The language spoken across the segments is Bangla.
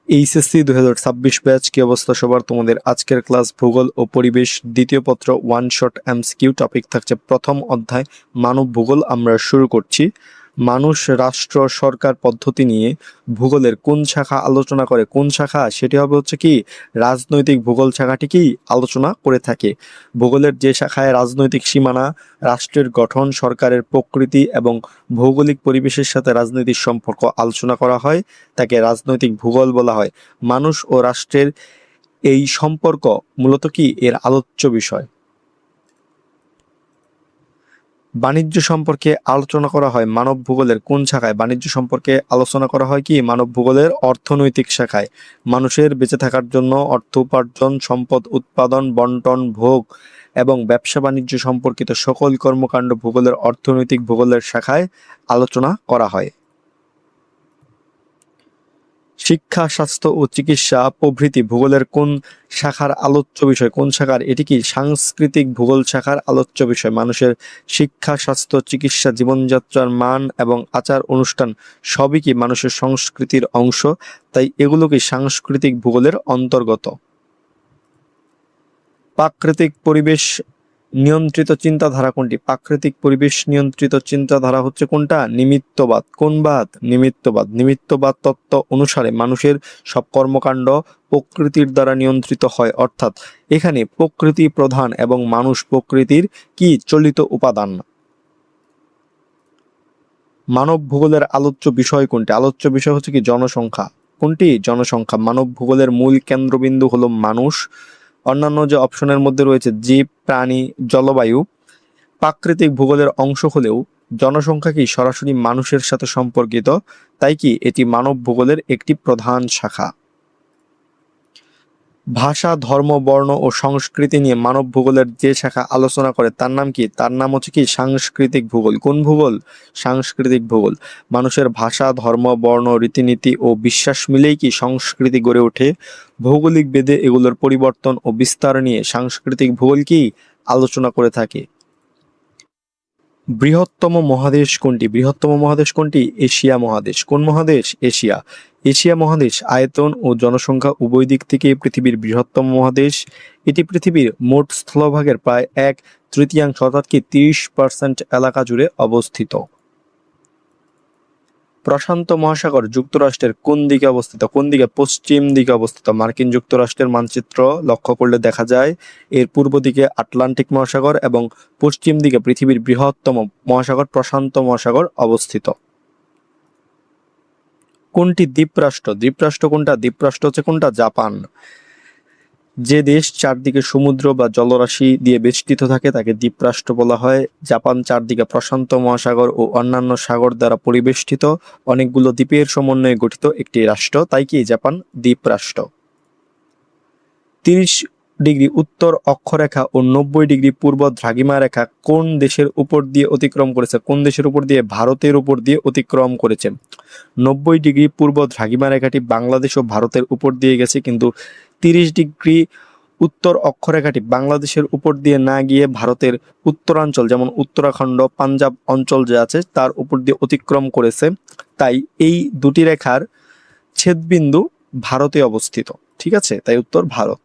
এইচএসসি 2026 ব্যাচ, কি অবস্থা সবার? তোমাদের আজকের ক্লাস ভূগোল ও পরিবেশ দ্বিতীয় পত্র ওয়ান শট এমসিকিউ। টপিক থাকছে প্রথম অধ্যায় মানব ভূগোল। আমরা শুরু করছি। মানুষ, রাষ্ট্র, সরকার পদ্ধতি নিয়ে ভূগোলের কোন শাখা আলোচনা করে? কোন শাখা? সেটি হবে হচ্ছে কি রাজনৈতিক ভূগোল শাখাটি কি আলোচনা করে থাকে। ভূগোলের যে শাখায় রাজনৈতিক সীমানা, রাষ্ট্রের গঠন, সরকারের প্রকৃতি এবং ভৌগোলিক পরিবেশের সাথে রাজনৈতিক সম্পর্ক আলোচনা করা হয় তাকে রাজনৈতিক ভূগোল বলা হয়। মানুষ ও রাষ্ট্রের এই সম্পর্ক মূলত কি এর আলোচ্য বিষয়। বাণিজ্য সম্পর্কে আলোচনা করা হয় মানব ভূগোলের কোন শাখায়? বাণিজ্য সম্পর্কে আলোচনা করা হয় কি মানব ভূগোলের অর্থনৈতিক শাখায়। মানুষের বেঁচে থাকার জন্য অর্থ উপার্জন, সম্পদ উৎপাদন, বন্টন, ভোগ এবং ব্যবসা বাণিজ্য সম্পর্কিত সকল কর্মকাণ্ড ভূগোলের অর্থনৈতিক ভূগোলের শাখায় আলোচনা করা হয়। শিক্ষা, স্বাস্থ্য ও চিকিৎসা প্রভৃতি ভূগোলের কোন শাখার আলোচ্য বিষয়? কোন শাখার? এটি কি সাংস্কৃতিক ভূগোল শাখার আলোচ্য বিষয়। মানুষের শিক্ষা, স্বাস্থ্য, চিকিৎসা, জীবনযাত্রার মান এবং আচার অনুষ্ঠান সবই কি মানুষের সংস্কৃতির অংশ, তাই এগুলো কি সাংস্কৃতিক ভূগোলের অন্তর্গত। প্রাকৃতিক পরিবেশ নিয়ন্ত্রিত চিন্তাধারা কোনটি? প্রাকৃতিক পরিবেশ নিয়ন্ত্রিত চিন্তাধারা হচ্ছে কোনটা? নিমিত্তবাদ। কোন বাদ? নিমিত্তবাদ। নিমিত্তবাদ তত্ত্ব অনুসারে মানুষের সব কর্মকাণ্ড প্রকৃতির দ্বারা নিয়ন্ত্রিত হয়, অর্থাৎ এখানে প্রকৃতি প্রধান এবং মানুষ প্রকৃতির কি চলিত উপাদান। মানব ভূগোলের আলোচ্য বিষয় কোনটি? আলোচ্য বিষয় হচ্ছে কি জনসংখ্যা। কোনটি? জনসংখ্যা। মানব ভূগোলের মূল কেন্দ্রবিন্দু হলো মানুষ। অন্যান্য যে অপশনের মধ্যে রয়েছে জীব, প্রাণী, জলবায়ু প্রাকৃতিক ভূগোলের অংশ হলেও জনসংখ্যা কি সরাসরি মানুষের সাথে সম্পর্কিত, তাই কি এটি মানব ভূগোলের একটি প্রধান শাখা। ভাষা, ধর্ম, বর্ণ ও সংস্কৃতি নিয়ে মানব ভূগোলের যে শাখা আলোচনা করে তার নাম কি? তার নাম হচ্ছে কি সাংস্কৃতিক ভূগোল। কোন ভূগোল? সাংস্কৃতিক ভূগোল। মানুষের ভাষা, ধর্ম, বর্ণ, রীতিনীতি ও বিশ্বাস মিলেই কি সংস্কৃতি গড়ে ওঠে। ভৌগোলিক ভেদে এগুলোর পরিবর্তন ও বিস্তার নিয়ে সাংস্কৃতিক ভূগোল কি আলোচনা করে থাকে। বৃহত্তম মহাদেশ কোনটি? বৃহত্তম মহাদেশ কোনটি? এশিয়া মহাদেশ। কোন মহাদেশ? এশিয়া। এশিয়া মহাদেশ আয়তন ও জনসংখ্যা উভয় দিক থেকে পৃথিবীর বৃহত্তম মহাদেশ। এটি পৃথিবীর মোট স্থলভাগের প্রায় 1/3 অর্থাৎ কি 30% এলাকা জুড়ে অবস্থিত। প্রশান্ত মহাসাগর যুক্তরাষ্ট্রের কোন দিকে অবস্থিত? কোন দিকে? পশ্চিম দিকে অবস্থিত। মার্কিন যুক্তরাষ্ট্রের মানচিত্র লক্ষ্য করলে দেখা যায় এর পূর্ব দিকে আটলান্টিক মহাসাগর এবং পশ্চিম দিকে পৃথিবীর বৃহত্তম মহাসাগর প্রশান্ত মহাসাগর অবস্থিত। কোনটি দ্বীপরাষ্ট্র? দ্বীপরাষ্ট্র কোনটা? দ্বীপরাষ্ট্র হচ্ছে কোনটা? জাপান। যে দেশ চারদিকে সমুদ্র বা জলরাশি দিয়ে বেষ্টিত থাকে তাকে দ্বীপরাষ্ট্র বলা হয়। জাপান চারদিকে প্রশান্ত মহাসাগর ও অন্যান্য সাগর দ্বারা পরিবেষ্টিত অনেকগুলো দ্বীপের সমন্বয়ে গঠিত একটি রাষ্ট্র, তাই কি জাপান দ্বীপরাষ্ট্র। 30° উত্তর অক্ষরেখা ও 90° পূর্ব দ্রাঘিমা রেখা কোন দেশের উপর দিয়ে অতিক্রম করেছে? কোন দেশের উপর দিয়ে? ভারতের উপর দিয়ে অতিক্রম করেছে। 90° পূর্ব দ্রাঘিমা রেখাটি বাংলাদেশ ও ভারতের উপর দিয়ে গেছে, কিন্তু 30° উত্তর অক্ষরেখাটি বাংলাদেশের উপর দিয়ে না গিয়ে ভারতের উত্তরাঞ্চল যেমন উত্তরাখণ্ড, পাঞ্জাব অঞ্চল যে আছে তার উপর দিয়ে অতিক্রম করেছে। তাই এই দুটি রেখার ছেদবিন্দু ভারতে অবস্থিত। ঠিক আছে, তাই উত্তর ভারত।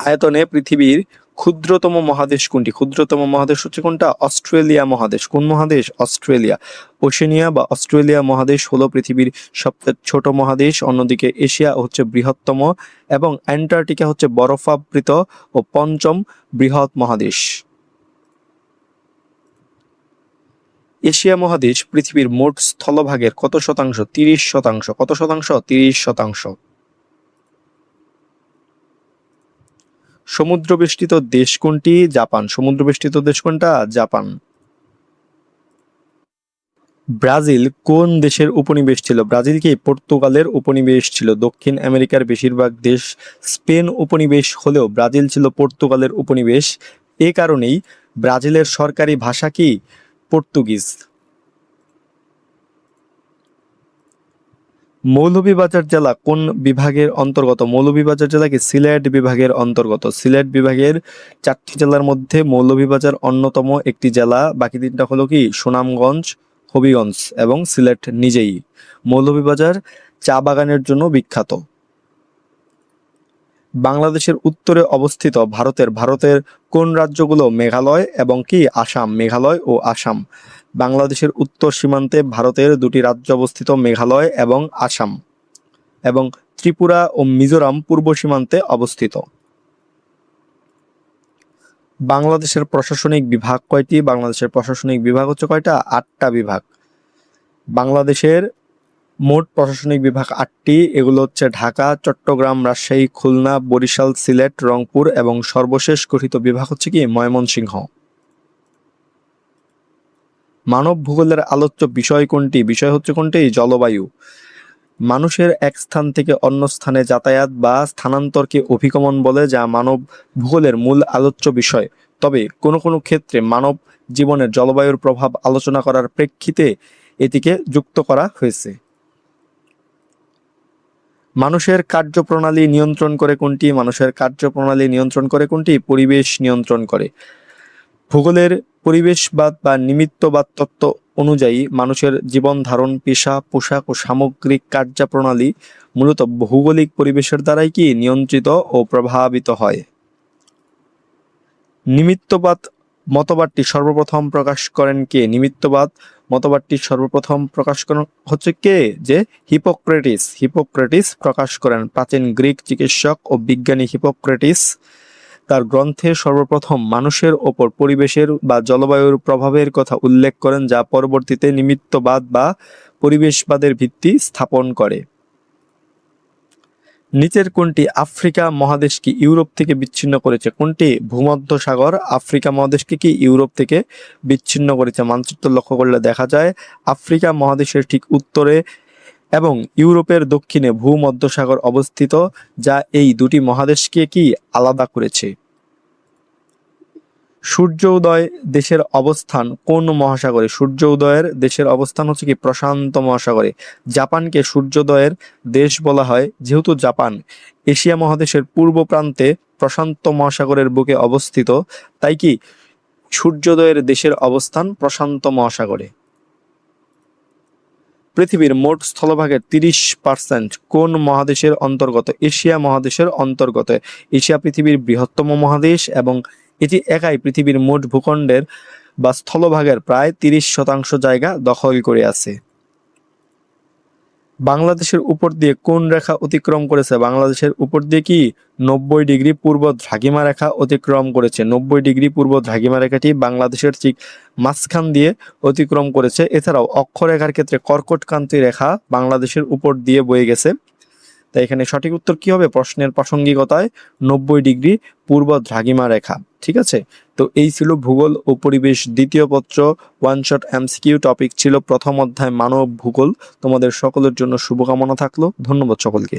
আয়তনে পৃথিবীর ক্ষুদ্রতম মহাদেশ কোনটি? ক্ষুদ্রতম মহাদেশ হচ্ছে কোনটা? অস্ট্রেলিয়া মহাদেশ। কোন মহাদেশ? অস্ট্রেলিয়া। ওশেনিয়া বা অস্ট্রেলিয়া মহাদেশ হলো পৃথিবীর সবচেয়ে ছোট মহাদেশ। অন্যদিকে এশিয়া হচ্ছে বৃহত্তম এবং অ্যান্টার্কটিকা হচ্ছে বরফাবৃত ও পঞ্চম বৃহৎ মহাদেশ। এশিয়া মহাদেশ পৃথিবীর মোট স্থলভাগের কত শতাংশ? 30%। কত শতাংশ? 30%। সমুদ্রবেষ্টিত দেশ কোনটি? জাপান। সমুদ্রবেষ্টিত দেশ কোনটা? জাপান। ব্রাজিল কোন দেশের উপনিবেশ ছিল? ব্রাজিল কি পর্তুগালের উপনিবেশ ছিল। দক্ষিণ আমেরিকার বেশিরভাগ দেশ স্পেন উপনিবেশ হলেও ব্রাজিল ছিল পর্তুগালের উপনিবেশ। এ কারণেই ব্রাজিলের সরকারি ভাষা কি? পর্তুগিজ। মৌলভীবাজার জেলা কোন বিভাগের অন্তর্গত? মৌলভীবাজার জেলা কি সিলেট বিভাগের অন্তর্গত। সিলেট বিভাগের 4টি জেলার মধ্যে মৌলভীবাজার অন্যতম একটি জেলা। বাকি তিনটা হলো কি সুনামগঞ্জ, হবিগঞ্জ এবং সিলেট নিজেই। মৌলভীবাজার চা বাগানের জন্য বিখ্যাত। বাংলাদেশের উত্তরে অবস্থিত ভারতের কোন রাজ্যগুলো? মেঘালয় এবং কি আসাম। মেঘালয় ও আসাম। বাংলাদেশের উত্তর সীমান্তে ভারতের দুটি রাজ্য অবস্থিত, মেঘালয় এবং আসাম, এবং ত্রিপুরা ও মিজোরাম পূর্ব সীমান্তে অবস্থিত। বাংলাদেশের প্রশাসনিক বিভাগ কয়টি? বাংলাদেশের প্রশাসনিক বিভাগ হচ্ছে কয়টা? 8টা বিভাগ। বাংলাদেশের মোট প্রশাসনিক বিভাগ 8টি। এগুলো হচ্ছে ঢাকা, চট্টগ্রাম, রাজশাহী, খুলনা, বরিশাল, সিলেট, রংপুর এবং সর্বশেষ গঠিত বিভাগ হচ্ছে কি ময়মনসিংহ। মানব ভূগোলের আলোচ্য বিষয় কোনটি? বিষয় হচ্ছে কোনটি? জলবায়ু। মানুষের এক স্থান থেকে অন্য স্থানে যাতায়াত বা স্থানান্তরকে অভিগমন বলে, যা মানব ভূগোলের মূল আলোচ্য বিষয়। তবে কোনো কোনো ক্ষেত্রে মানব জীবনের জলবায়ুর প্রভাব আলোচনা করার প্রেক্ষিতে এটিকে যুক্ত করা হয়েছে। মানুষের কার্যপ্রণালী নিয়ন্ত্রণ করে কোনটি? মানুষের কার্যপ্রণালী নিয়ন্ত্রণ করে কোনটি? পরিবেশ নিয়ন্ত্রণ করে। ভূগোলের পরিবেশবাদ বা নিমিত্তবাদ তত্ত্ব অনুযায়ী মানুষের জীবন ধারণ, পেশা, পোশাক ও সামগ্রিক কার্যপ্রণালী মূলত ভৌগোলিক পরিবেশের দ্বারাই কি নিয়ন্ত্রিত ও প্রভাবিত হয়। নিমিত্তবাদ মতবাদটি সর্বপ্রথম প্রকাশ করেন কে? নিমিত্তবাদ মতবাদটি সর্বপ্রথম প্রকাশ করেন হচ্ছে কে? যে হিপোক্রেটিস। হিপোক্রেটিস প্রকাশ করেন। প্রাচীন গ্রিক চিকিৎসক ও বিজ্ঞানী হিপোক্রেটিস তার গ্রন্থে সর্বপ্রথম মানুষের ওপর পরিবেশের বা জলবায়ুর প্রভাবের কথা উল্লেখ করেন, যা পরবর্তীতে নিমিত্তবাদ বা পরিবেশবাদের ভিত্তি স্থাপন করে। নিচের কোনটি আফ্রিকা মহাদেশকে ইউরোপ থেকে বিচ্ছিন্ন করেছে? কোনটি? ভূমধ্যসাগর আফ্রিকা মহাদেশকে কি ইউরোপ থেকে বিচ্ছিন্ন করেছে। মানচিত্র লক্ষ্য করলে দেখা যায় আফ্রিকা মহাদেশের ঠিক উত্তরে এবং ইউরোপের দক্ষিণে ভূমধ্যসাগর অবস্থিত, যা এই দুটি মহাদেশকে কি আলাদা করেছে। সূর্য উদয় দেশের অবস্থান কোন মহাসাগরে? সূর্য উদয়ের দেশের অবস্থান হচ্ছে কি প্রশান্ত মহাসাগরে। জাপানকে সূর্যোদয়ের দেশ বলা হয় যেহেতু জাপান এশিয়া মহাদেশের পূর্ব প্রান্তে প্রশান্ত মহাসাগরের বুকে অবস্থিত, তাই কি সূর্যোদয়ের দেশের অবস্থান প্রশান্ত মহাসাগরে। পৃথিবীর মোট স্থলভাগের 30% কোন মহাদেশের অন্তর্গত? এশিয়া মহাদেশের অন্তর্গত। এশিয়া পৃথিবীর বৃহত্তম মহাদেশ এবং এটি একাই পৃথিবীর মোট ভূখণ্ডের বা স্থলভাগের প্রায় 30% জায়গা দখল করে আছে। বাংলাদেশের উপর দিয়ে কোন রেখা অতিক্রম করেছে? বাংলাদেশের উপর দিয়ে কি 90 ডিগ্রি পূর্ব দ্রাঘিমা রেখা অতিক্রম করেছে। 90 ডিগ্রি পূর্ব দ্রাঘিমা রেখাটি বাংলাদেশের ঠিক মাঝখান দিয়ে অতিক্রম করেছে। এছাড়াও অক্ষরেখার ক্ষেত্রে কর্কটক্রান্তি রেখা বাংলাদেশের উপর দিয়ে বয়ে গেছে। তাই এখানে সঠিক উত্তর কি হবে? প্রশ্নের প্রাসঙ্গিকতায় 90 ডিগ্রি পূর্ব দ্রাঘিমা রেখা। ঠিক আছে, তো এই ছিল ভূগোল ও পরিবেশ দ্বিতীয় পত্র ওয়ান শট এমসিকিউ টপিক ছিল প্রথম অধ্যায় মানব ভূগোল। তোমাদের সকলের জন্য শুভকামনা থাকলো। ধন্যবাদ সকলকে।